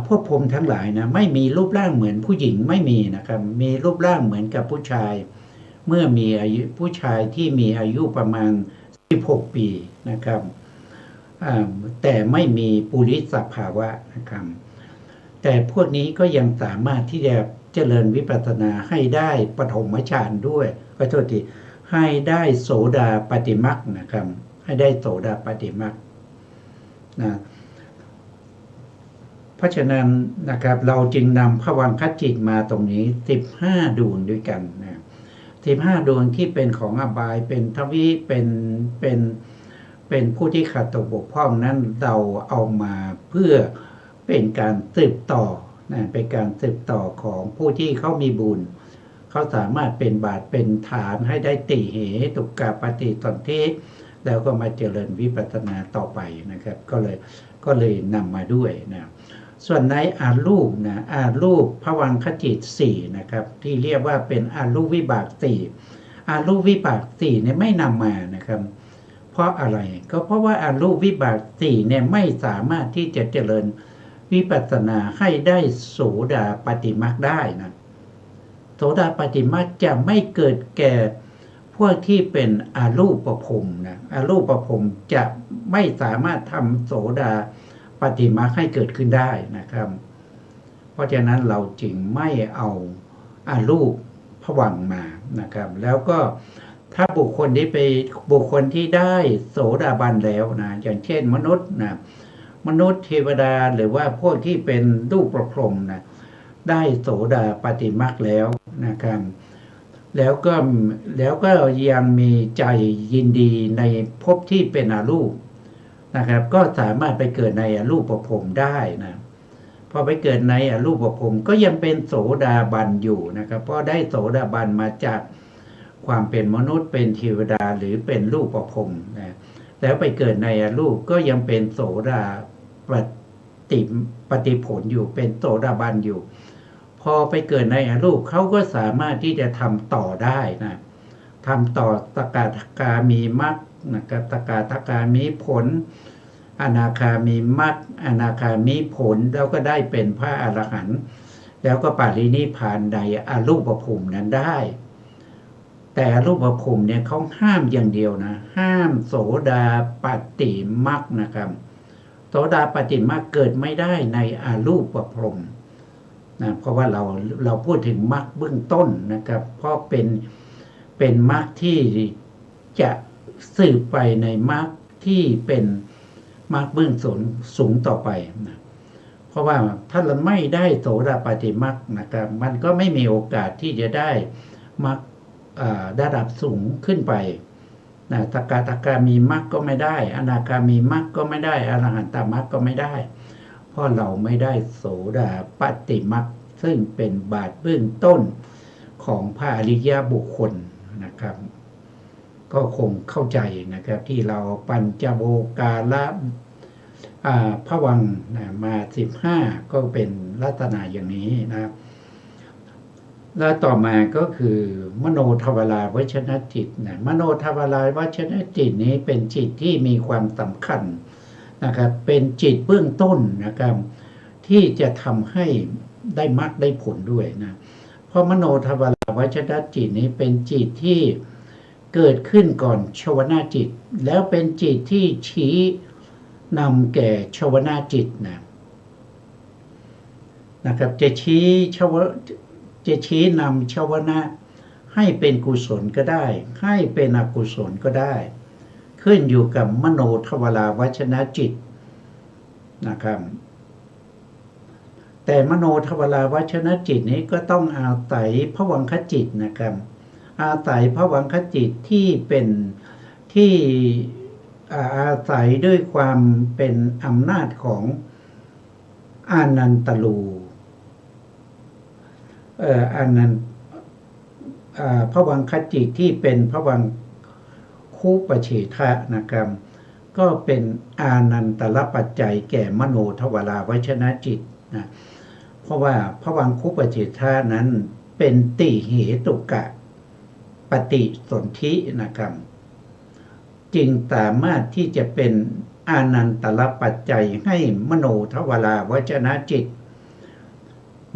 Speaker 2: พวกพรหมทั้งหลายนะไม่มีรูปร่างเหมือนผู้หญิงไม่มีนะครับมีรูปร่างเหมือนกับผู้ชายเมื่อมีอายุผู้ชายที่มีอายุประมาณ16ปีนะครับแต่ไม่มีปุริสภาวะนะครับแต่พวกนี้ก็ยังสามารถที่จะเจริญวิปัสสนาให้ได้ปฐมฌานด้วยขอโทษทีให้ได้โสดาปัตติมรรคนะครับให้ได้โสดาปัตติมรรคนะเพราะฉะนั้นนะครับเราจึงนำภวังคจิตมาตรงนี้15ดวงด้วยกันนะ15ดวงที่เป็นของอบายเป็นทวิเป็นผู้ที่ขาดตกบกพร่องนั้นเราเอามาเพื่อเป็นการสืบต่อนะเป็นการสืบต่อของผู้ที่เขามีบุญเขาสามารถเป็นบาตรเป็นฐานให้ได้ติเหตุกาปฏิสนธิแล้วก็มาเจริญวิปัสสนาต่อไปนะครับก็เลยนำมาด้วยนะส่วนในอารูปนะอารูปภวังคจิต4นะครับที่เรียกว่าเป็นอารูปวิบาก4อารูปวิบาก4เนี่ยไม่นำมานะครับเพราะอะไรก็เพราะว่าอารูปวิบาก4เนี่ยไม่สามารถที่จะเจริญวิปัสสนาให้ได้โสดาปัตติมรรคได้นะโสดาปัตติมรรคจะไม่เกิดแก่พวกที่เป็นอารูปภพนะอารูปภพจะไม่สามารถทำโสดาปัตติมรรคให้เกิดขึ้นได้นะครับเพราะฉะนั้นเราจึงไม่เอาอารูปภวังค์มานะครับแล้วก็ถ้าบุคคลที่ได้โสดาบันแล้วนะอย่างเช่นมนุษย์นะมนุษย์เทวดาหรือว่าพวกที่เป็นรูปประพรหมนะได้โสดาปัตติมรรคแล้วนะครับแล้วก็ยังมีใจยินดีในภพที่เป็นอารูปนะครับก็สามารถไปเกิดในอรูปภพได้นะพอไปเกิดในอรูปภพก็ยังเป็นโสดาบันอยู่นะครับเพราะได้โสดาบันมาจากความเป็นมนุษย์เป็นเทวดาหรือเป็นรูปภพนะแล้วไปเกิดในอรูปก็ยังเป็นโสดาปฏิผลอยู่เป็นโสดาบันอยู่พอไปเกิดในอรูปเขาก็สามารถที่จะทำต่อได้นะทำต่อสกทาคามีมรรคนะครับสกทาคามีผลอนาคามีมรรคอนาคามีผลแล้วก็ได้เป็นพระอรหันต์แล้วก็ปรินิพพานในอรูปภพนั้นได้แต่อรูปภพเนี่ยเขาห้ามอย่างเดียวนะห้ามโสดาปัตติมรรคนะครับโสดาปัตติมรรคเกิดไม่ได้ในอรูปภพนะเพราะว่าเราพูดถึงมรรคเบื้องต้นนะครับเพราะเป็นมรรคที่จะสืบไปในมรรคที่เป็นมรรคเบื้องสูงต่อไปนะเพราะว่าถ้าเราไม่ได้โสดาปัตติมรรคนะครับมันก็ไม่มีโอกาสที่จะได้มรรคระดับสูงขึ้นไปนะสกทาคามีมรรคก็ไม่ได้อนาคามีมรรคก็ไม่ได้อรหันตมรรคก็ไม่ได้เพราะเราไม่ได้โสดาปัตติมรรคซึ่งเป็นบาทเบื้องต้นของพระอริยบุคคลนะครับก็คงเข้าใจนะครับที่เราปัญจโวการะภวังค์มา15ก็เป็นลักษณะอย่างนี้นะแล้วต่อมาก็คือมโนทวาราวชนจิตนะมโนทวาราวชนจิตนี้เป็นจิตที่มีความสำคัญนะครับเป็นจิตเบื้องต้นนะครับที่จะทำให้ได้มรรคได้ผลด้วยนะเพราะมโนทวาราวชนจิตนี้เป็นจิตที่เกิดขึ้นก่อนชวนาจิตแล้วเป็นจิตที่ชี้นำแก่ชวนาจิตนะครับจะชี้นำชวนะให้เป็นกุศลก็ได้ให้เป็นอกุศลก็ได้ขึ้นอยู่กับมโนทวาราวชนจิตนะครับแต่มโนทวาราวชนจิตนี้ก็ต้องอาศัยภวังคจิตนะครับอาศัยภวังคจิตที่เป็นที่อาศัยด้วยความเป็นอำนาจของ อานันตลูอานันพวังคจิที่เป็นพวังคูปเฉทะนะครับก็เป็นอานันตรปัจจัยแก่มโนทวาราวชนะจิตนะเพราะว่าพวังคูปเฉทะนั้นเป็นติเหตุกะปฏิสนธินะครับจึงสามารถที่จะเป็นอานันตรปัจจัยให้มโนทวาราวชนะจิต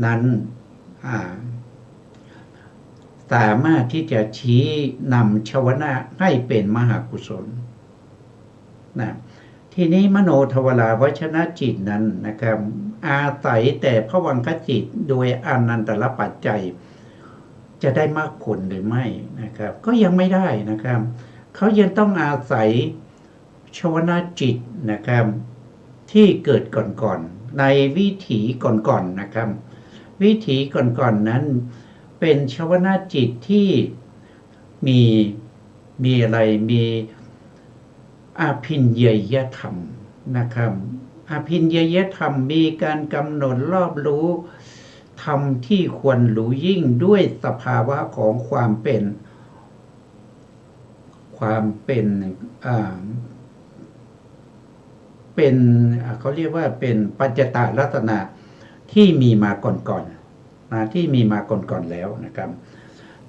Speaker 2: นั้นสามารถที่จะชี้นำชวนะให้เป็นมหากุศลนะทีนี้มโนทวาราวชนะจิตนั้นนะครับอาศัยแต่ภวังคจิตโดยอานันตรปัจจัยจะได้มรรคผลหรือไม่นะครับก็ยังไม่ได้นะครับเขายังต้องอาศัยชวนะจิตนะครับที่เกิดก่อนๆในวิถีก่อนๆนะครับวิถีก่อนๆนั้นเป็นชวนะจิตที่มีอะไรมีอาภิญญยธรรมนะครับอาภิญญยธรรมมีการกำหนดรอบรู้ธรรมที่ควรรู้ยิ่งด้วยสภาวะของความเป็นเขาเรียกว่าเป็นปัจจตลักษณะที่มีมาก่อนที่มีมาก่อนแล้วนะครับ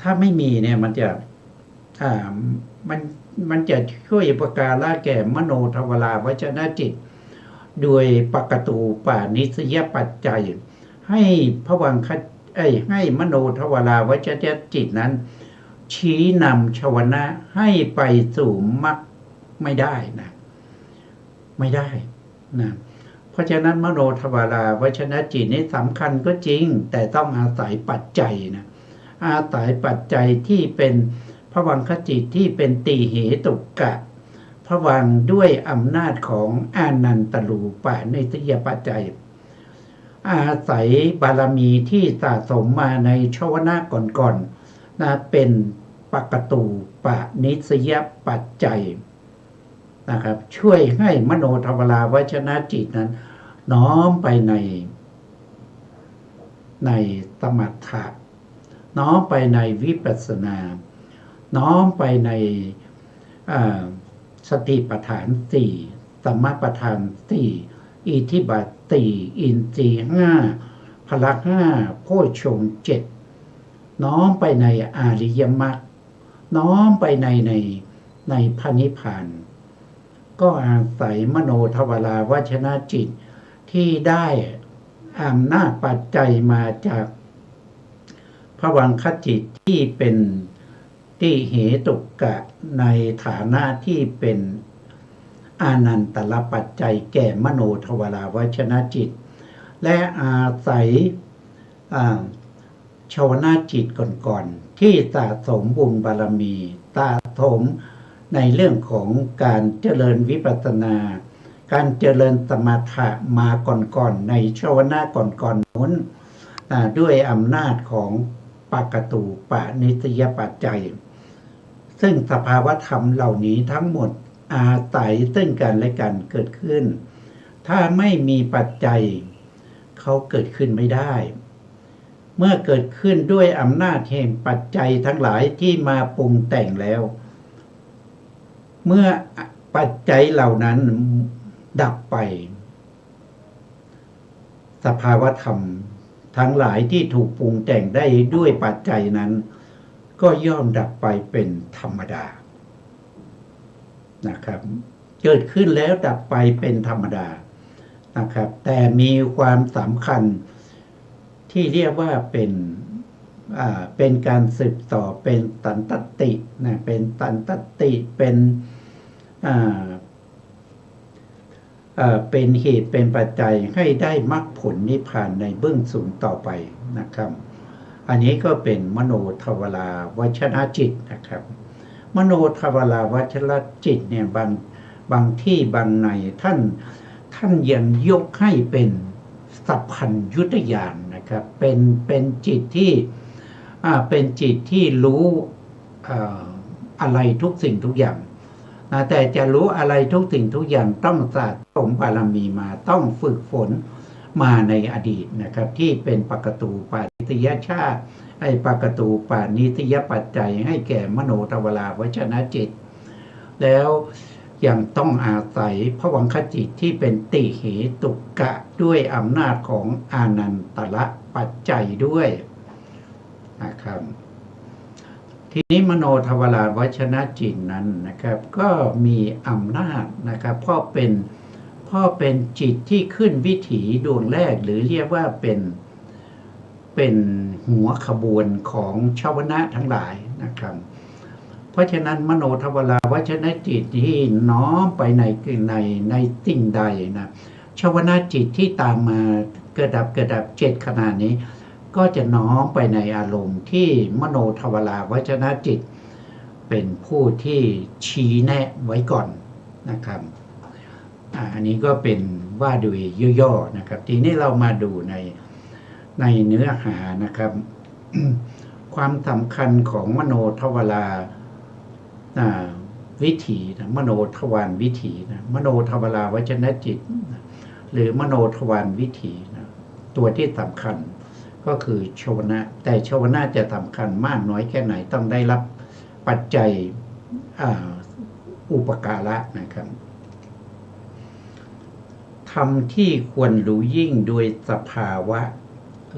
Speaker 2: ถ้าไม่มีเนี่ยมันจะช่วยอุปการะแก่มโนทวาราวชนะจิตโดยปกตูปานิสยปัจจัยให้ภวังคให้มโนทวาราวชนะจิตนั้นชี้นำชวนะให้ไปสู่มรรคไม่ได้นะไม่ได้นะเพราะฉะนั้นมโนทวาราวชนะจิตนี้สำคัญก็จริงแต่ต้องอาศัยปัจจัยนะอาศัยปัจจัยที่เป็นภวังคจิตที่เป็นติเหตุกะภวังด้วยอำนาจของอานันตรูปานิสยปัจจัยอาศัยบารมีที่สะสมมาในชวนะก่อนๆนะเป็นปกตูปานิสยปัจจัยนะครับช่วยให้มโนทวาราวชนะจิตนั้นน้อมไปในสมถะน้อมไปในวิปัสสนาน้อมไปในสติปัฏฐานสี่สัมมาปัฏฐานสี่อิทธิบาทสี่อินทรีย์ห้าพละห้าโพชฌงค์เจ็ดน้อมไปในอริยมรรคน้อมไปในพระนิพพานก็อาศัยมโนทวาราวชนะจิตที่ได้อำนาจปัจจัยมาจากภวังคจิตที่เป็นติเหตุกะในฐานะที่เป็นอานันตรปัจจัยแก่มโนทวาราวชนะจิตและอาศัยชวนะจิตก่อนๆที่สะสมบุญบารมีสะสมในเรื่องของการเจริญวิปัสสนาการเจริญสมถะมาก่อนๆในชวนะก่อนๆนู้นด้วยอำนาจของปกตูปานิสยปัจจัยซึ่งสภาวธรรมเหล่านี้ทั้งหมดอาศัยซึ่งกันและกันเกิดขึ้นถ้าไม่มีปัจจัยเขาเกิดขึ้นไม่ได้เมื่อเกิดขึ้นด้วยอำนาจแห่งปัจจัยทั้งหลายที่มาปรุงแต่งแล้วเมื่อปัจจัยเหล่านั้นดับไปสภาวธรรมทั้งหลายที่ถูกปรุงแต่งได้ด้วยปัจจัยนั้นก็ย่อมดับไปเป็นธรรมดานะครับเกิดขึ้นแล้วดับไปเป็นธรรมดานะครับแต่มีความสำคัญที่เรียกว่าเป็นการสืบต่อเป็นสันตตินะเป็นสันตติเป็นเหตุเป็นปัจจัยให้ได้มรรคผลนิพพานในเบื้องสูงต่อไปนะครับอันนี้ก็เป็นมโนทวาราวชนะจิตนะครับมโนทวาราวชนะจิตเนี่ยบางที่บางในท่านยังยกให้เป็นสัพพัญญุตญาณนะครับเป็นจิตที่รู้อะไรทุกสิ่งทุกอย่างแต่จะรู้อะไรทุกสิ่งทุกอย่างต้องสะสมบารมีมาต้องฝึกฝน มาในอดีตนะครับที่เป็นปกตูปานิสยชาติปกตูปานิสยปัจจัยให้แก่มโนทวาราวชนะจิตแล้วยังต้องอาศัยภวังคจิตที่เป็นติเหตุกะด้วยอำนาจของอานันตระปัจจัยด้วยนะครับทีนี้มโนทวาราวชนะจิตนั้นนะครับก็มีอำนาจนะครับเพราะเป็นจิตที่ขึ้นวิถีดวงแรกหรือเรียกว่าเป็นหัวขบวนของชาวนะทั้งหลายนะครับเพราะฉะนั้นมโนทวาราวชนะจิตที่น้อมไปในสิ่งใดนะชาวนะจิตที่ตามมาเกิดดับ7ขณะนี้ก็จะน้อมไปในอารมณ์ที่มโนทวาราวชนะจิตเป็นผู้ที่ชี้แนะไว้ก่อนนะครับอันนี้ก็เป็นว่าโดยย่อๆนะครับทีนี้เรามาดูในเนื้อหานะครับ ความสำคัญของมโนทวารวิถีนะมโนทวารวิถีนะมโนทวาราวชนะจิตนะหรือมโนทวารวิถีนะตัวที่สำคัญก็คือชวนะแต่ชวนะจะสำคัญมากน้อยแค่ไหนต้องได้รับปัจจัยอุปการะนะครับธรรมที่ควรรู้ยิ่งโดยสภาวะ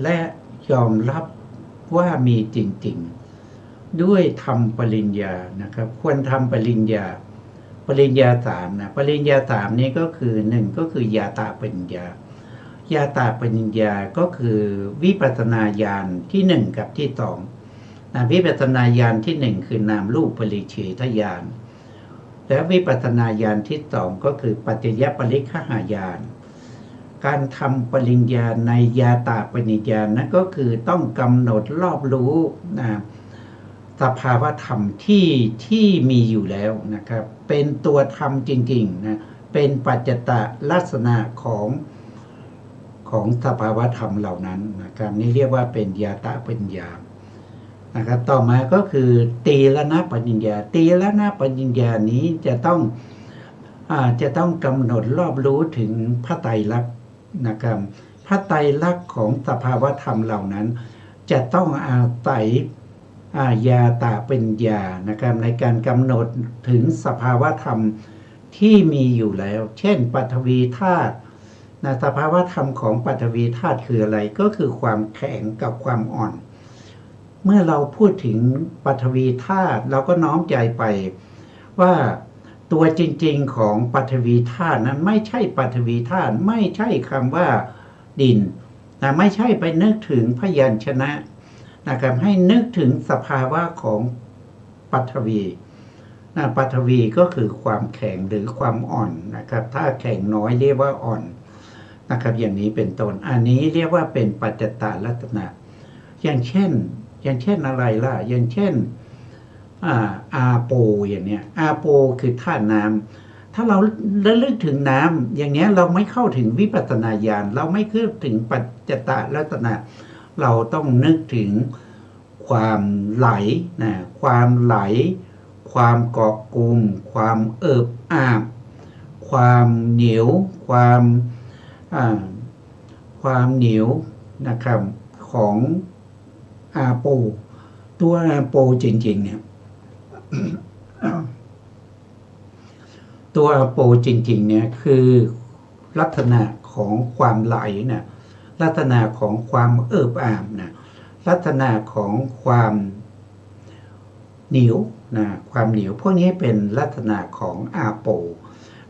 Speaker 2: และยอมรับว่ามีจริงๆด้วยธรรมปริญญานะครับควรทำปริญญา3นะปริญญา3นี้ก็คือ1ก็คือยาตาปริญญายาตาปริญญาก็คือวิปัสสนาญาณที่1กับที่2นะวิปัสสนาญาณที่1คือนามรูปปริเฉทญาณและวิปัสสนาญาณที่2ก็คือปัจจยปริฆหญาณการทำปริญญาในยาตาปริญญานั้นก็คือต้องกำหนดรอบรู้นะสภาวะธรรมที่มีอยู่แล้วนะครับเป็นตัวธรรมจริงๆนะเป็นปัจจตลักษณะของสภาวะธรรมเหล่านั้นนะครับนี่เรียกว่าเป็นยาตาปริญญานะครับต่อมาก็คือตีละนะปริญญาตีละนะปริญญานี้จะต้องกำหนดรอบรู้ถึงพระไตรลักษณ์นะครับพระไตรลักษณ์ของสภาวะธรรมเหล่านั้นจะต้องอาศัยยาตาปริญญานะครับในการกำหนดถึงสภาวะธรรมที่มีอยู่แล้วเช่นปฐวีธาตุสภาวะธรรมของปฐวีธาตุคืออะไรก็คือความแข็งกับความอ่อนเมื่อเราพูดถึงปฐวีธาตุเราก็น้อมใจไปว่าตัวจริงๆของปฐวีธาตุนั้นไม่ใช่ปฐวีธาตุไม่ใช่คำว่าดินนะไม่ใช่ไปนึกถึงพยัญชนะนะครับให้นึกถึงสภาวะของปฐวีปฐวีก็คือความแข็งหรือความอ่อนนะครับถ้าแข็งน้อยเรียกว่าอ่อนนะครับอย่างนี้เป็นต้นอันนี้เรียกว่าเป็นปัจจตลักษณะอย่างเช่นอะไรล่ะอย่างเช่นอาโปอย่างเนี้ยอาโปคือธาตุน้ำถ้าเราระลึกถึงน้ำอย่างเนี้ยเราไม่เข้าถึงวิปัสสนาญาณเราไม่เข้าถึงปัจจตลักษณะเราต้องนึกถึงความไหลนะความไหลความเกาะกลุ่มความเอิบอาบความเหนียวความเหนียวนะครับของอาโปตัวอาโปจริงๆเนี่ยตัวอาโปจริงๆเนี่ยคือลักษณะของความไหลนะลักษณะของความเอิบอาบนะลักษณะของความเหนียวนะความเหนียวพวกนี้เป็นลักษณะของอาโป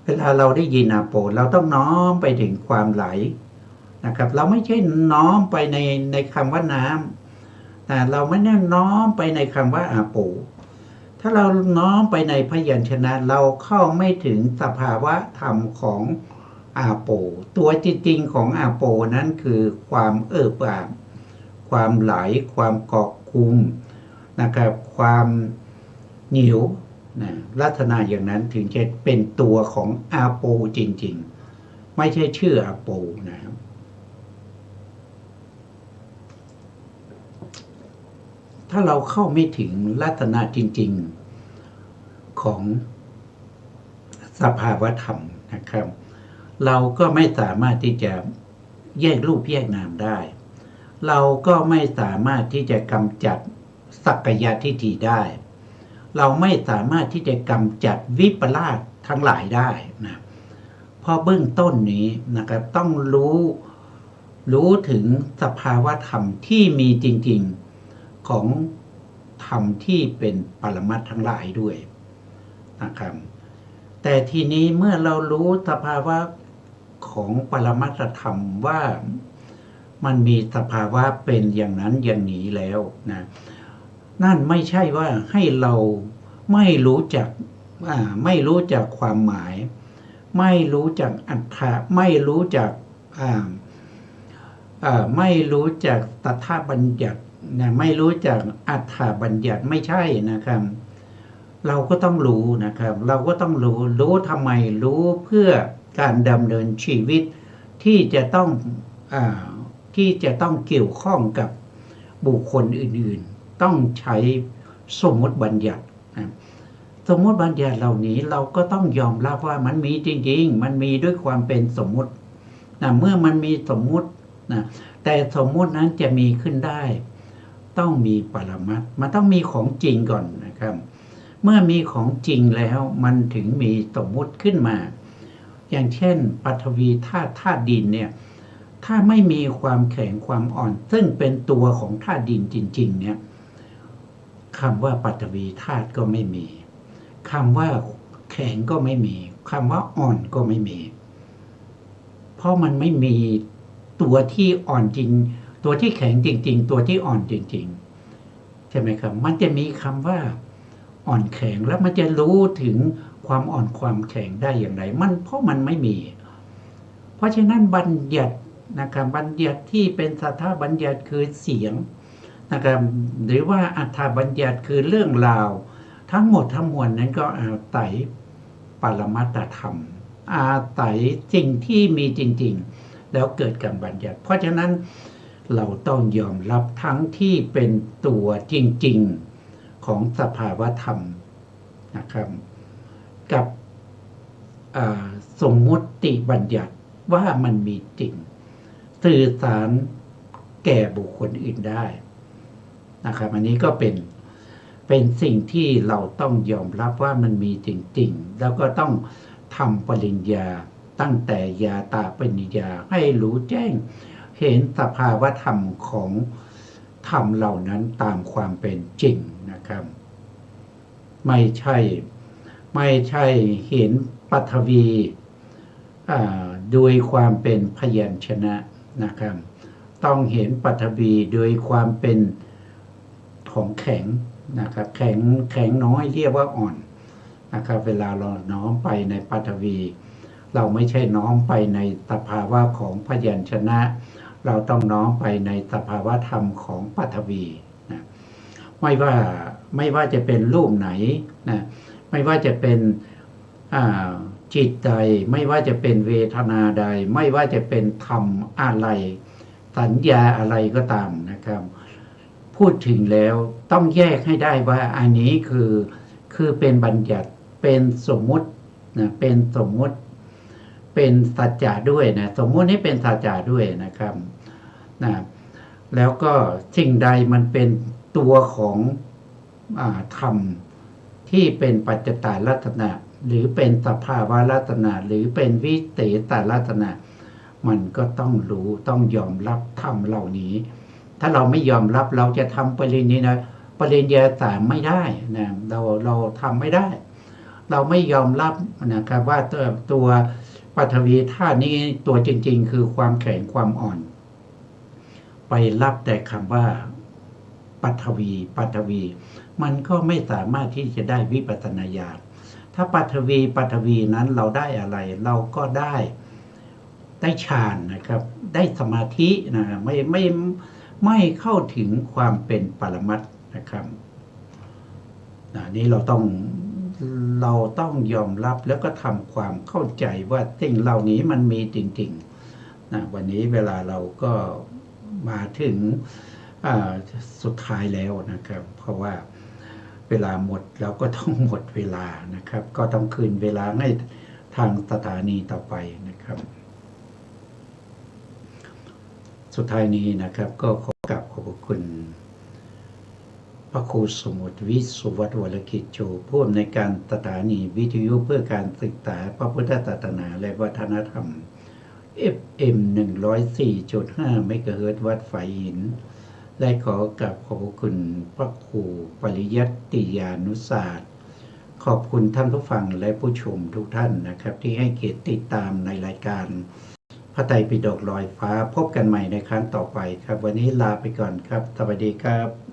Speaker 2: เวลาเราได้ยินอาโปเราต้องน้อมไปถึงความไหลนะครับเราไม่ใช่น้อมไปในคำว่าน้ำนะเราไม่ได้น้อมไปในคำว่าอาโปถ้าเราน้อมไปในพยัญชนะเราเข้าไม่ถึงสภาวะธรรมของอาโปตัวจริงๆของอาโปนั้นคือความเอิบอาบความไหลความเกาะกลุ่มนะครับความเหนียวนะลักษณะอย่างนั้นถึงจะเป็นตัวของอาโปจริงๆไม่ใช่ชื่ออาโปนะครับถ้าเราเข้าไม่ถึงลักษณะจริงๆของสภาวธรรมนะครับเราก็ไม่สามารถที่จะ แยกรูปแยกนามได้เราก็ไม่สามารถที่จะกำจัดสักกายทิฏฐิได้เราไม่สามารถที่จะกำจัดวิปลาสทั้งหลายได้นะเพราะเบื้องต้นนี้นะครับต้องรู้ถึงสภาวะธรรมที่มีจริงๆของธรรมที่เป็นปรมัตถ์ทั้งหลายด้วยนะครับแต่ทีนี้เมื่อเรารู้สภาวะของปรมัตถธรรมว่ามันมีสภาวะเป็นอย่างนั้นอย่างนี้แล้วนะนั่นไม่ใช่ว่าให้เราไม่รู้จักความหมายไม่รู้จักอรรถะไม่รู้จักไม่รู้จักตถาบัญญัตินะไม่รู้จักอรรถบัญญัติไม่ใช่นะครับเราก็ต้องรู้นะครับเราก็ต้องรู้ทำไมรู้เพื่อการดำเนินชีวิตที่จะต้องเกี่ยวข้องกับบุคคลอื่นๆต้องใช้สมมติบัญญัตินะสมมติบัญญัติเหล่านี้เราก็ต้องยอมรับว่ามันมีจริงๆมันมีด้วยความเป็นสมมตินะเมื่อมันมีสมมุตินะแต่สมมุตินั้นจะมีขึ้นได้ต้องมีปรมัตถ์มันต้องมีของจริงก่อนนะครับเมื่อมีของจริงแล้วมันถึงมีสมมุติขึ้นมาอย่างเช่นปฐวีธาตุดินเนี่ยถ้าไม่มีความแข็งความอ่อนซึ่งเป็นตัวของธาตุดินจริงๆเนี่ยคำว่าปฐวีธาตุก็ไม่มีคำว่าแข็งก็ไม่มีคำว่าอ่อนก็ไม่มีเพราะมันไม่มีตัวที่อ่อนจริงตัวที่แข็งจริงๆตัวที่อ่อนจริงๆใช่ไหมครับมันจะมีคำว่าอ่อนแข็งแล้วมันจะรู้ถึงความอ่อนความแข็งได้อย่างไรเพราะมันไม่มีเพราะฉะนั้นบัญญัตินะครับบัญญัติที่เป็นสัทธบัญญัติคือเสียงนะครับหรือว่าอรรถบัญญัติคือเรื่องราวทั้งหมดทั้งมวลนั้นก็อาศัยปรมัตถธรรมอาศัยสิ่งที่มีจริงๆแล้วเกิดการบัญญัติเพราะฉะนั้นเราต้องยอมรับทั้งที่เป็นตัวจริงๆของสภาวะธรรมนะครับกับสมมุติบัญญัติว่ามันมีจริงสื่อสารแก่บุคคลอื่นได้นะครับอันนี้ก็เป็นสิ่งที่เราต้องยอมรับว่ามันมีจริงๆแล้วก็ต้องทำปริญญาตั้งแต่ญาตาปริญญาให้รู้แจ้งเห็นสภาวะธรรมของธรรมเหล่านั้นตามความเป็นจริงนะครับไม่ใช่เห็นปฐวีโดยความเป็นพยัญชนะนะครับต้องเห็นปฐวีโดยความเป็นของแข็งนะครับแข็งน้อยเรียกว่าอ่อนนะครับเวลาเราน้อมไปในปฐวีเราไม่ใช่น้อมไปในสภาวะของพยัญชนะเราต้องน้อมไปในสภาวะธรรมของปฐวีนะไม่ว่าจะเป็นรูปไหนนะไม่ว่าจะเป็นจิตใดไม่ว่าจะเป็นเวทนาใดไม่ว่าจะเป็นธรรมอะไรสัญญาอะไรก็ตามนะครับพูดถึงแล้วต้องแยกให้ได้ว่าอันนี้คือเป็นบัญญัติเป็นสมมุตินะเป็นสมมุติเป็นสัจจะด้วยนะสมมุตินี้เป็นสัจจะด้วยนะครับนะแล้วก็สิ่งใดมันเป็นตัวของธรรมที่เป็นปัจจตาลัตนะหรือเป็นสภาวะลัตนะหรือเป็นวิเตตาลัตนะมันก็ต้องรู้ต้องยอมรับธรรมเหล่านี้ถ้าเราไม่ยอมรับเราจะทำปริญญาสามไม่ได้นะเราทำไม่ได้เราไม่ยอมรับนะครับว่าตัวปฐวีธาตุนี้ตัวจริงๆคือความแข็งความอ่อนไปรับแต่คำว่าปฐวีมันก็ไม่สามารถที่จะได้วิปัสสนาญาณถ้าปฐวีนั้นเราได้อะไรเราก็ได้ฌานนะครับได้สมาธินะไม่เข้าถึงความเป็นปรมัตถ์นะครับนี่เราต้องยอมรับแล้วก็ทำความเข้าใจว่าสิ่งเหล่านี้มันมีจริงๆนะวันนี้เวลาเราก็มาถึงสุดท้ายแล้วนะครับเพราะว่าเวลาหมดเราก็ต้องหมดเวลานะครับก็ต้องคืนเวลาให้ทางสถานีต่อไปนะครับ สุดท้ายนี้นะครับก็ขอกราบขอบพระคุณพระครูสมุทรวิสุวัฒน์วรกิจโจผู้อำนวยการสถานีวิทยุเพื่อการศึกษาพระพุทธศาสนาและวัฒนธรรม FM 104.5 เมกะเฮิรตซ์วัดฝายหินและขอกราบขอบคุณพระครูปริยัติยานุศาสตร์ขอบคุณท่านผู้ฟังและผู้ชมทุกท่านนะครับที่ให้เกียรติติดตามในรายการพระไตรปิฎกลอยฟ้าพบกันใหม่ในครั้งต่อไปครับวันนี้ลาไปก่อนครับสวัสดีครับ